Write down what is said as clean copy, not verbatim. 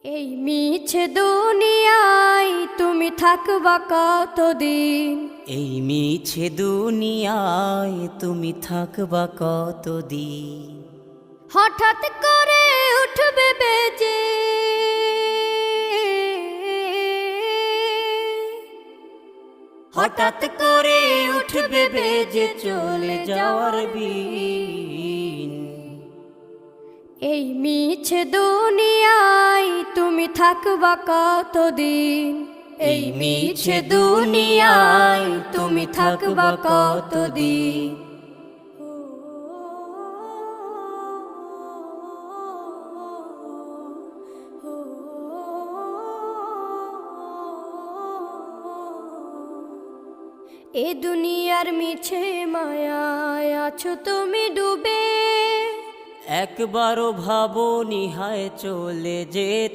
এই মিছে দুনিয়ায় তুমি থাকবা কতদিন? এই মিছে দুনিয়ায় তুমি থাকবা কতদিন? হঠাৎ করে উঠবে বেজে হঠাৎ করে উঠবে বেজে চলে যাওয়ার বিন। এই মিছে দুনিয়ায় তুমি থাকবা কতদিন? এই মিছে দুনিয়ায় তুমি থাকবা কতদিন? এ দুনিয়ার মিছে মায়ায় আছো তুমি ডুবে, একবারও ভাবো নিহায় চলে যেতে।